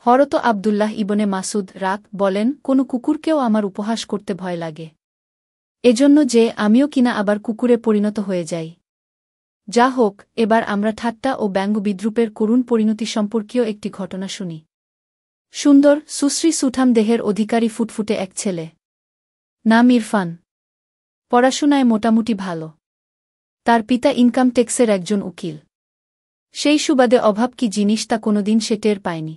হরত আবদুল্লাহ ইবনে মাসুদ রাক বলেন, কোনো কুকুরকেও আমার উপহাস করতে ভয় লাগে, এজন্য যে আমিও কিনা আবার কুকুরে পরিণত হয়ে যাই। যা হোক, এবার আমরা ঠাট্টা ও ব্যঙ্গ-বিদ্রূপের করুণ পরিণতি সম্পর্কীয় একটি ঘটনা শুনি। সুন্দর, সুশ্রী সুঠাম দেহের অধিকারী ফুটফুটে এক ছেলে। নাম ইরফান। পড়াশোনায় মোটামুটি ভালো। তার পিতা ইনকাম ট্যাক্সের একজন উকিল। সেই সুবাদে অভাব কি জিনিস তা কোনোদিন সে টের পায়নি।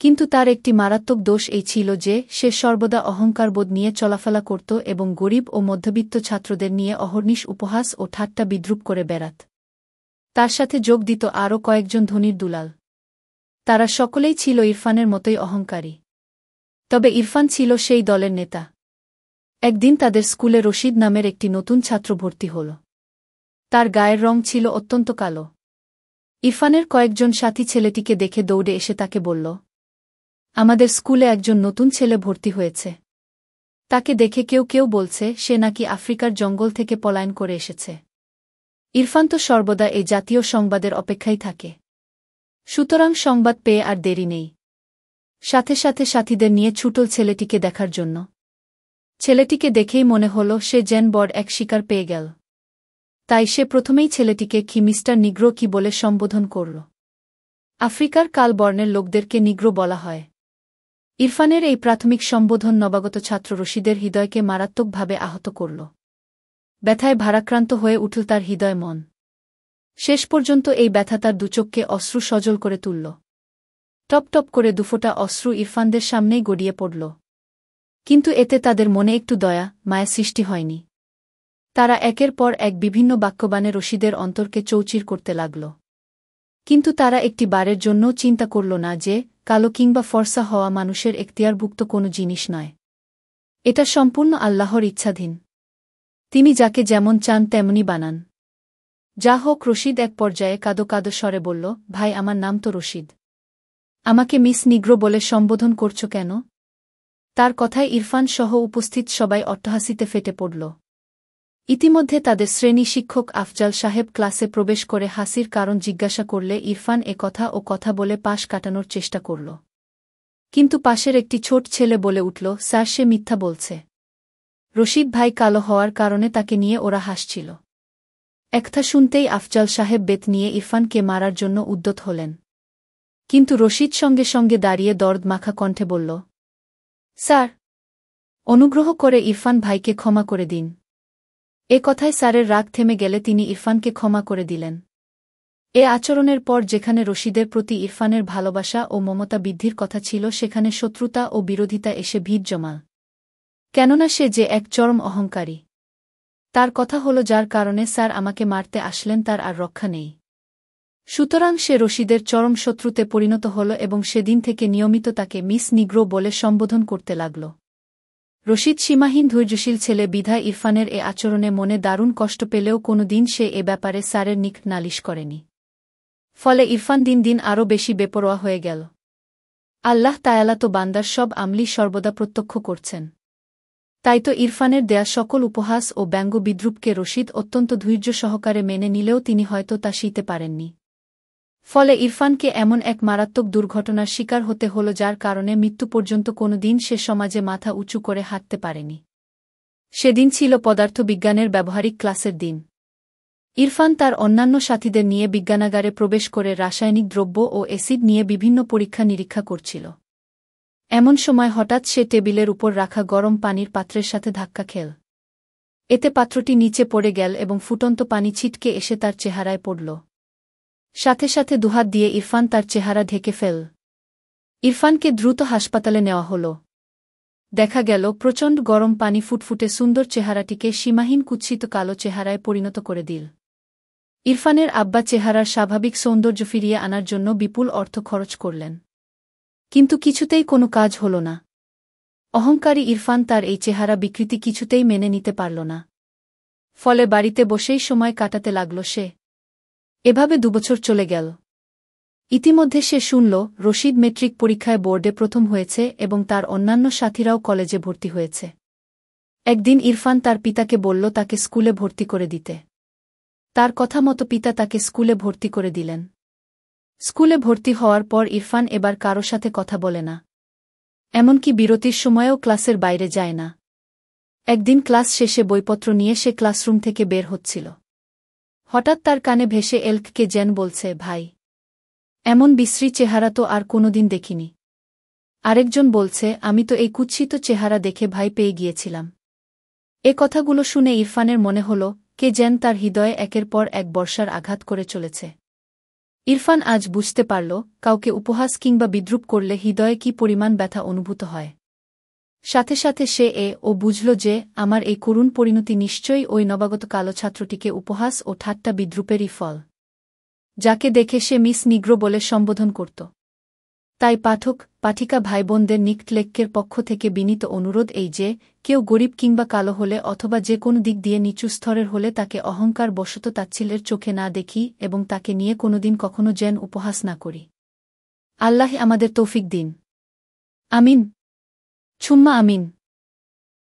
কিন্তু তার একটি মারাত্মক দোষ এই ছিল যে সে সর্বদা অহংকারবোধ নিয়ে চলাফেরা করত এবং গরিব ও মধ্যবিত্ত ছাত্রদের নিয়ে অহর্নিশ উপহাস ও ঠাট্টা বিদ্রূপ করে বেড়াত। তার সাথে যোগ দিত আরও কয়েকজন ধনীর দুলাল। তারা সকলেই ছিল ইরফানের মতোই অহংকারী। তবে ইরফান ছিল সেই দলের নেতা। একদিন তাদের স্কুলে রশিদ নামের একটি নতুন ছাত্র ভর্তি হল। তার গায়ের রং ছিল অত্যন্ত কালো। ইরফানের কয়েকজন সাথী ছেলেটিকে দেখে দৌড়ে এসে তাকে বলল, আমাদের স্কুলে একজন নতুন ছেলে ভর্তি হয়েছে। তাকে দেখে কেউ কেউ বলছে সে নাকি আফ্রিকার জঙ্গল থেকে পলায়ন করে এসেছে। ইরফান তো সর্বদা এই জাতীয় সংবাদের অপেক্ষায় থাকে। সুতরাং সংবাদ পেয়ে আর দেরি নেই। সাথে সাথে সাথীদের নিয়ে ছুটল ছেলেটিকে দেখার জন্য। ছেলেটিকে দেখেই মনে হল সে যেন বড় এক শিকার পেয়ে গেল। তাই সে প্রথমেই ছেলেটিকে কি মিস্টার নিগ্রো কি বলে সম্বোধন করল। আফ্রিকার কাল বর্ণের লোকদেরকে নিগ্রো বলা হয়। ইরফানের এই প্রাথমিক সম্বোধন নবাগত ছাত্র রশিদের হৃদয়কে মারাত্মকভাবে আহত করল। ব্যথায় ভারাক্রান্ত হয়ে উঠল তার হৃদয় মন। শেষ পর্যন্ত এই ব্যথা তার দুচোখকে অশ্রু সজল করে তুলল। টপ টপ করে দুফোঁটা অশ্রু ইরফানদের সামনেই গড়িয়ে পড়ল। কিন্তু এতে তাদের মনে একটু দয়া, মায়া সৃষ্টি হয়নি। তারা একের পর এক বিভিন্ন বাক্যবাণে রশিদের অন্তরকে চৌচির করতে লাগল। কিন্তু তারা একটি বারের জন্যও চিন্তা করল না যে কালো কিংবা ফর্সা হওয়া মানুষের এখতিয়ারভুক্ত কোনো জিনিস নয়। এটা সম্পূর্ণ আল্লাহর ইচ্ছাধীন। তিনি যাকে যেমন চান তেমনি বানান। যা হোক, রশিদ এক পর্যায়ে কাঁদো কাঁদো স্বরে বলল, ভাই, আমার নাম তো রশিদ। আমাকে মিস নিগ্রো বলে সম্বোধন করছ কেন? তার কথায় ইরফান সহ উপস্থিত সবাই অট্টহাসিতে ফেটে পড়ল। ইতিমধ্যে তাদের শ্রেণী শিক্ষক আফজাল সাহেব ক্লাসে প্রবেশ করে হাসির কারণ জিজ্ঞাসা করলে ইরফান এ কথা ও কথা বলে পাশ কাটানোর চেষ্টা করল। কিন্তু পাশের একটি ছোট ছেলে বলে উঠল, স্যার, সে মিথ্যা বলছে। রশিদ ভাই কালো হওয়ার কারণে তাকে নিয়ে ওরা হাসছিল। একথা শুনতেই আফজাল সাহেব বেত নিয়ে ইরফানকে মারার জন্য উদ্যত হলেন। কিন্তু রশিদ সঙ্গে সঙ্গে দাঁড়িয়ে দর্দ মাখা কণ্ঠে বলল, স্যার, অনুগ্রহ করে ইরফান ভাইকে ক্ষমা করে দিন। এ কথায় স্যারের রাগ থেমে গেলে তিনি ইরফানকে ক্ষমা করে দিলেন। এ আচরণের পর যেখানে রশিদের প্রতি ইরফানের ভালোবাসা ও মমতা বৃদ্ধির কথা ছিল, সেখানে শত্রুতা ও বিরোধিতা এসে ভিড় জমাল। কেননা সে যে এক চরম অহংকারী। তার কথা হল, যার কারণে স্যার আমাকে মারতে আসলেন তার আর রক্ষা নেই। সুতরাং সে রশিদের চরম শত্রুতে পরিণত হল এবং সেদিন থেকে নিয়মিত তাকে মিস নিগ্রো বলে সম্বোধন করতে লাগল। রশিদ সীমাহীন ধৈর্যশীল ছেলে বিধায় ইরফানের এ আচরণে মনে দারুণ কষ্ট পেলেও কোনোদিন সে এ ব্যাপারে স্যারের নিকট নালিশ করেনি। ফলে ইরফান দিন দিন আরও বেশি বেপরোয়া হয়ে গেল। আল্লাহ তায়ালা তো বান্দার সব আমলি সর্বদা প্রত্যক্ষ করছেন। তাই তো ইরফানের দেয়া সকল উপহাস ও ব্যঙ্গ বিদ্রূপকে রশিদ অত্যন্ত ধৈর্য সহকারে মেনে নিলেও তিনি হয়তো তা সইতে পারেননি। ফলে ইরফানকে এমন এক মারাত্মক দুর্ঘটনার শিকার হতে হল, যার কারণে মৃত্যু পর্যন্ত কোনো দিন সে সমাজে মাথা উঁচু করে হাঁটতে পারেনি। সেদিন ছিল পদার্থবিজ্ঞানের ব্যবহারিক ক্লাসের দিন। ইরফান তার অন্যান্য সাথীদের নিয়ে বিজ্ঞানাগারে প্রবেশ করে রাসায়নিক দ্রব্য ও অ্যাসিড নিয়ে বিভিন্ন পরীক্ষা নিরীক্ষা করছিল। এমন সময় হঠাৎ সে টেবিলের উপর রাখা গরম পানির পাত্রের সাথে ধাক্কা খেল। এতে পাত্রটি নিচে পড়ে গেল এবং ফুটন্ত পানি ছিটকে এসে তার চেহারায় পড়ল। সাথে সাথে দুহাত দিয়ে ইরফান তার চেহারা ঢেকে ফেল। ইরফানকে দ্রুত হাসপাতালে নেওয়া হল। দেখা গেল প্রচণ্ড গরম পানি ফুটফুটে সুন্দর চেহারাটিকে সীমাহীন কুৎসিত কালো চেহারায় পরিণত করে দিল। ইরফানের আব্বা চেহারার স্বাভাবিক সৌন্দর্য ফিরিয়ে আনার জন্য বিপুল অর্থ খরচ করলেন। কিন্তু কিছুতেই কোনো কাজ হল না। অহংকারী ইরফান তার এই চেহারা বিকৃতি কিছুতেই মেনে নিতে পারল না। ফলে বাড়িতে বসেই সময় কাটাতে লাগল সে। এভাবে 2 বছর চলে গেল। ইতিমধ্যে সে শুনল রশিদ মেট্রিক পরীক্ষায় বোর্ডে প্রথম হয়েছে এবং তার অন্যান্য সাথীরাও কলেজে ভর্তি হয়েছে। একদিন ইরফান তার পিতাকে বলল তাকে স্কুলে ভর্তি করে দিতে। তার কথা মতো পিতা তাকে স্কুলে ভর্তি করে দিলেন। স্কুলে ভর্তি হওয়ার পর ইরফান এবার কারো সাথে কথা বলে না। এমনকি বিরতির সময়েও ক্লাসের বাইরে যায় না। একদিন ক্লাস শেষে বইপত্র নিয়ে সে ক্লাসরুম থেকে বের হচ্ছিল। হঠাৎ তার কানে ভেসে এলক কে জেন বলছে, ভাই, এমন বিশ্রী চেহারা তো আর কোনোদিন দেখিনি। আরেকজন বলছে, আমি তো এই কুৎসিত চেহারা দেখে ভয় পেয়ে গিয়েছিলাম। এ কথাগুলো শুনে ইরফানের মনে হল কে যেন তার হৃদয়ে একের পর এক বর্ষার আঘাত করে চলেছে। ইরফান আজ বুঝতে পারল কাউকে উপহাস কিংবা বিদ্রূপ করলে হৃদয়ে কি পরিমাণ ব্যথা অনুভূত হয়। সাথে সাথে সে ও বুঝল যে আমার এই করুণ পরিণতি নিশ্চয়ই ওই নবাগত কালো ছাত্রটিকে উপহাস ও ঠাট্টা বিদ্রূপেরই ফল, যাকে দেখে সে মিস নিগ্রো বলে সম্বোধন করত। তাই পাঠক পাঠিকা ভাইবোনদের নিকটলেক্যের পক্ষ থেকে বিনীত অনুরোধ এই যে, কেউ গরিব কিংবা কালো হলে অথবা যে কোনো দিক দিয়ে নিচু স্তরের হলে তাকে অহংকার বশত তাচ্ছিল্যের চোখে না দেখি এবং তাকে নিয়ে কোনোদিন কখনো যেন উপহাস না করি। আল্লাহ আমাদের তৌফিক দিন। আমিন। ছুম্মা আমিন।